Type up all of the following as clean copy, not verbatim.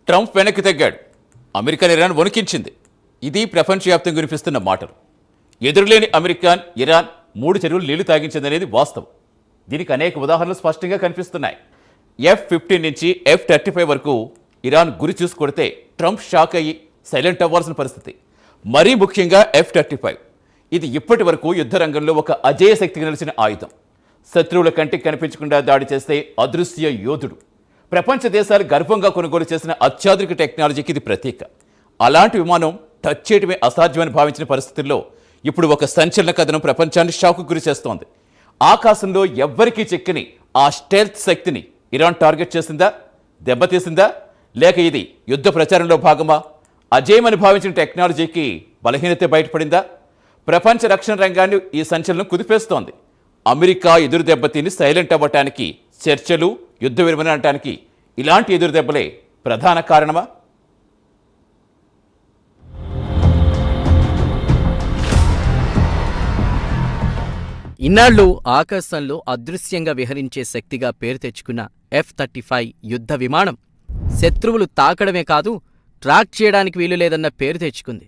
Trump వెనక్కి తగ్గాడు. America Iran వణికించింది. ఇది ప్రపంచవ్యాప్తంగా వినిపిస్తున్న మాటలు. ఎదురులేని అమెరికా ఇరాన్ 3 చెరువులు నీళ్లు తాగించిందనేది వాస్తవం. దీనికి అనేక ఉదాహరణలు స్పష్టంగా కనిపిస్తున్నాయి. F-15 నుంచి F-35 వరకు ఇరాన్ గురి చూసి కొడితే ట్రంప్ షాక్ అయ్యి సైలెంట్ అవ్వాల్సిన పరిస్థితి. మరీ ముఖ్యంగా F-35 ఇది ఇప్పటి వరకు యుద్ధ రంగంలో ఒక అజేయ శక్తిగా నిలిచిన ఆయుధం. శత్రువుల కంటికి కనిపించకుండా దాడి చేస్తే అదృశ్య యోధుడు. ప్రపంచ దేశాలు గర్వంగా కొనుగోలు చేసిన అత్యాధునిక టెక్నాలజీకి ఇది ప్రతీక. అలాంటి విమానం టచ్ చేయడమే అసాధ్యమని భావించిన పరిస్థితుల్లో ఇప్పుడు ఒక సంచలన కథనం ప్రపంచాన్ని షాకు గురి చేస్తోంది. ఆకాశంలో ఎవ్వరికీ చెక్కని ఆ స్టెల్త్ శక్తిని ఇరాన్ టార్గెట్ చేసిందా, దెబ్బతీసిందా, లేక ఇది యుద్ధ ప్రచారంలో భాగమా? అజేయమని భావించిన టెక్నాలజీకి బలహీనత బయటపడిందా? ప్రపంచ రక్షణ రంగాన్ని ఈ సంచలనం కుదిపేస్తోంది. అమెరికా ఎదురు దెబ్బతిని సైలెంట్ అవ్వటానికి, చర్చలు, యుద్ధ విరమణ అనటానికి ఇలాంటి ఎదురు దెబ్బలే ప్రధాన కారణమా? ఇన్నాళ్లు ఆకాశంలో అదృశ్యంగా విహరించే శక్తిగా పేరు తెచ్చుకున్న F-35 యుద్ధ విమానం శత్రువులు తాకడమే కాదు, ట్రాక్ చేయడానికి వీలు లేదన్న పేరు తెచ్చుకుంది.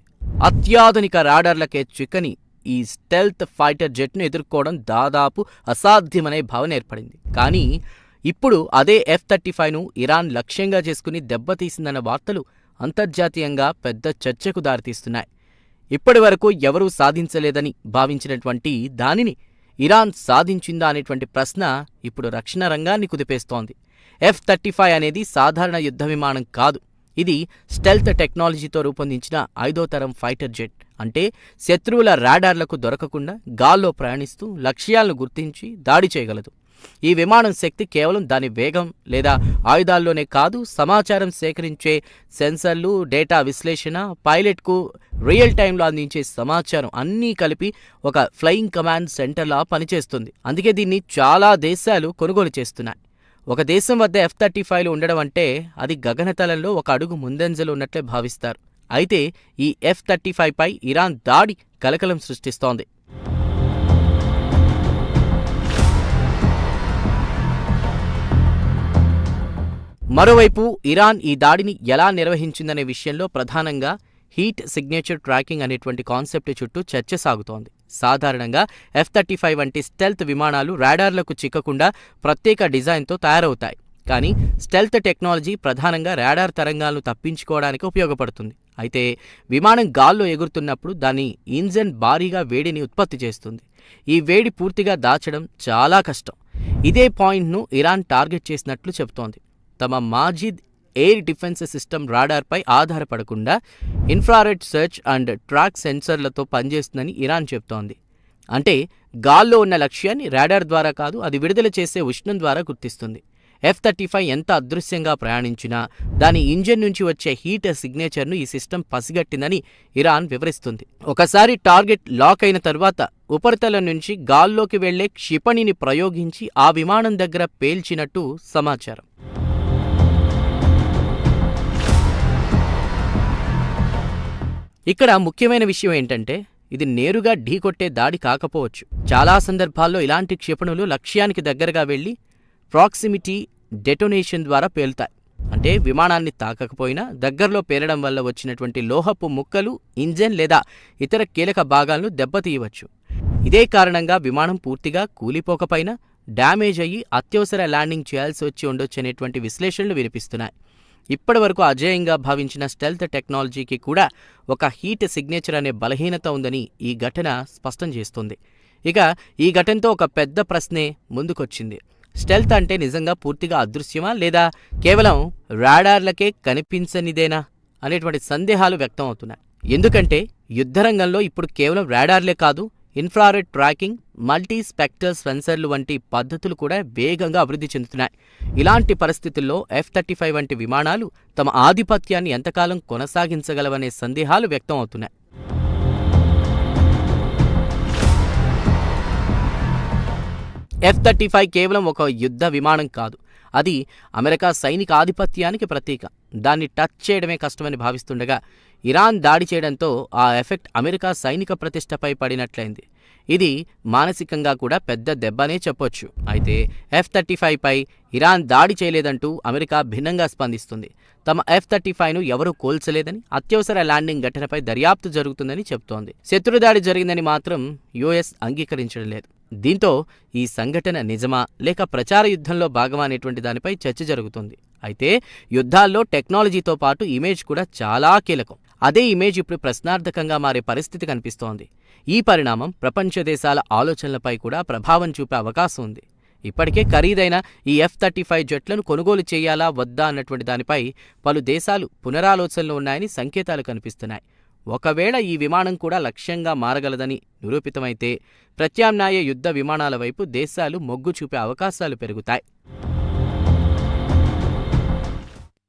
అత్యాధునిక రాడార్లకే చిక్కని ఈ స్టెల్త్ ఫైటర్ జెట్ను ఎదుర్కోవడం దాదాపు అసాధ్యమనే భావన ఏర్పడింది. కానీ ఇప్పుడు అదే F-35ను ఇరాన్ లక్ష్యంగా చేసుకుని దెబ్బతీసిందన్న వార్తలు అంతర్జాతీయంగా పెద్ద చర్చకు దారితీస్తున్నాయి. ఇప్పటి వరకు ఎవరూ సాధించలేదని భావించినటువంటి దానిని ఇరాన్ సాధించిందా అనేటువంటి ప్రశ్న ఇప్పుడు రక్షణ రంగాన్ని కుదిపేస్తోంది. F-35 అనేది సాధారణ యుద్ధ విమానం కాదు. ఇది స్టెల్త్ టెక్నాలజీతో రూపొందించిన 5వ తరం ఫైటర్ జెట్. అంటే శత్రువుల రాడార్లకు దొరకకుండా గాల్లో ప్రయాణిస్తూ లక్ష్యాలను గుర్తించి దాడి చేయగలదు. ఈ విమానం శక్తి కేవలం దాని వేగం లేదా ఆయుధాల్లోనే కాదు, సమాచారం సేకరించే సెన్సర్లు, డేటా విశ్లేషణ, పైలట్కు రియల్ టైంలో అందించే సమాచారం అన్నీ కలిపి ఒక ఫ్లయింగ్ కమాండ్ సెంటర్లా పనిచేస్తుంది. అందుకే దీన్ని చాలా దేశాలు కొనుగోలు చేస్తున్నాయి. ఒక దేశం వద్ద F-35లు ఉండడం అంటే అది గగనతలంలో ఒక అడుగు ముందంజలు ఉన్నట్లే భావిస్తారు. అయితే ఈ F-35 పై ఇరాన్ దాడి కలకలం సృష్టిస్తోంది. మరోవైపు ఇరాన్ ఈ దాడిని ఎలా నిర్వహించిందనే విషయంలో ప్రధానంగా హీట్ సిగ్నేచర్ ట్రాకింగ్ అనేటువంటి కాన్సెప్ట్ చుట్టూ చర్చ సాగుతోంది. సాధారణంగా F-35 వంటి స్టెల్త్ విమానాలు రాడార్లకు చిక్కకుండా ప్రత్యేక డిజైన్తో తయారవుతాయి. కానీ స్టెల్త్ టెక్నాలజీ ప్రధానంగా రాడార్ తరంగాలను తప్పించుకోవడానికి ఉపయోగపడుతుంది. అయితే విమానం గాల్లో ఎగురుతున్నప్పుడు దాని ఇంజన్ భారీగా వేడిని ఉత్పత్తి చేస్తుంది. ఈ వేడి పూర్తిగా దాచడం చాలా కష్టం. ఇదే పాయింట్ను ఇరాన్ టార్గెట్ చేసినట్లు చెబుతోంది. తమ మాజిద్ ఎయిర్ డిఫెన్స్ సిస్టమ్ రాడార్పై ఆధారపడకుండా ఇన్ఫ్రారెడ్ సెర్చ్ అండ్ ట్రాక్ సెన్సర్లతో పనిచేస్తుందని ఇరాన్ చెబుతోంది. అంటే గాల్లో ఉన్న లక్ష్యాన్ని రాడార్ ద్వారా కాదు, అది విడుదల చేసే ఉష్ణం ద్వారా గుర్తిస్తుంది. F-35 ఎంత అదృశ్యంగా ప్రయాణించినా దాని ఇంజిన్ నుంచి వచ్చే హీట్ సిగ్నేచర్ను ఈ సిస్టమ్ పసిగట్టిందని ఇరాన్ వివరిస్తుంది. ఒకసారి టార్గెట్ లాక్ అయిన తర్వాత ఉపరితలం నుంచి గాల్లోకి వెళ్లే క్షిపణిని ప్రయోగించి ఆ విమానం దగ్గర పేల్చినట్టు సమాచారం. ఇక్కడ ముఖ్యమైన విషయం ఏంటంటే ఇది నేరుగా ఢీకొట్టే దాడి కాకపోవచ్చు. చాలా సందర్భాల్లో ఇలాంటి క్షిపణులు లక్ష్యానికి దగ్గరగా వెళ్లి ప్రాక్సిమిటీ డెటోనేషన్ ద్వారా పేలుతాయి. అంటే విమానాన్ని తాకకపోయినా దగ్గరలో పేలడం వల్ల వచ్చినటువంటి లోహపు ముక్కలు ఇంజన్ లేదా ఇతర కీలక భాగాలను దెబ్బతీయవచ్చు. ఇదే కారణంగా విమానం పూర్తిగా కూలిపోకపోయినా డ్యామేజ్ అయ్యి అత్యవసర ల్యాండింగ్ చేయాల్సి వచ్చి ఉండొచ్చనేటువంటి విశ్లేషణలు వినిపిస్తున్నాయి. ఇప్పటివరకు అజేయంగా భావించిన స్టెల్త్ టెక్నాలజీకి కూడా ఒక హీట్ సిగ్నేచర్ అనే బలహీనత ఉందని ఈ ఘటన స్పష్టం చేస్తుంది. ఇక ఈ ఘటనతో ఒక పెద్ద ప్రశ్నే ముందుకొచ్చింది. స్టెల్త్ అంటే నిజంగా పూర్తిగా అదృశ్యమా, లేదా కేవలం రాడార్లకే కనిపించనిదేనా అనేటువంటి సందేహాలు వ్యక్తం అవుతున్నాయి. ఎందుకంటే యుద్ధరంగంలో ఇప్పుడు కేవలం రాడార్లే కాదు, ఇన్ఫ్రారెడ్ ట్రాకింగ్, మల్టీ స్పెక్టర్ సెన్సర్లు వంటి పద్ధతులు కూడా వేగంగా అభివృద్ధి చెందుతున్నాయి. ఇలాంటి పరిస్థితుల్లో F-35 వంటి విమానాలు తమ ఆధిపత్యాన్ని ఎంతకాలం కొనసాగించగలవనే సందేహాలు వ్యక్తం అవుతున్నాయి. F-35 కేవలం ఒక యుద్ధ విమానం కాదు, అది అమెరికా సైనిక ఆధిపత్యానికి ప్రతీక. దాన్ని టచ్ చేయడమే కష్టమని భావిస్తుండగా ఇరాన్ దాడి చేయడంతో ఆ ఎఫెక్ట్ అమెరికా సైనిక ప్రతిష్టపై పడినట్లయింది. ఇది మానసికంగా కూడా పెద్ద దెబ్బనే చెప్పొచ్చు. అయితే F-35 పై ఇరాన్ దాడి చేయలేదంటూ అమెరికా భిన్నంగా స్పందిస్తుంది. తమ F-35ను ఎవరూ కోల్చలేదని, అత్యవసర ల్యాండింగ్ ఘటనపై దర్యాప్తు జరుగుతుందని చెబుతోంది. శత్రుదాడి జరిగిందని మాత్రం యుఎస్ అంగీకరించడం లేదు. దీంతో ఈ సంఘటన నిజమా లేక ప్రచార యుద్ధంలో భాగమా అనేటువంటి దానిపై చర్చ జరుగుతుంది. అయితే యుద్ధాల్లో టెక్నాలజీతో పాటు ఇమేజ్ కూడా చాలా కీలకం. అదే ఇమేజ్ ఇప్పుడు ప్రశ్నార్థకంగా మారే పరిస్థితి కనిపిస్తోంది. ఈ పరిణామం ప్రపంచ దేశాల ఆలోచనలపై కూడా ప్రభావం చూపే అవకాశం ఉంది. ఇప్పటికే ఖరీదైన ఈ F-35 జెట్లను కొనుగోలు చేయాలా వద్దా అన్నటువంటి దానిపై పలు దేశాలు పునరాలోచనలో ఉన్నాయని సంకేతాలు కనిపిస్తున్నాయి. ఒకవేళ ఈ విమానం కూడా లక్ష్యంగా మారగలదని నిరూపితమైతే ప్రత్యామ్నాయ యుద్ధ విమానాల వైపు దేశాలు మొగ్గు చూపే అవకాశాలు పెరుగుతాయి.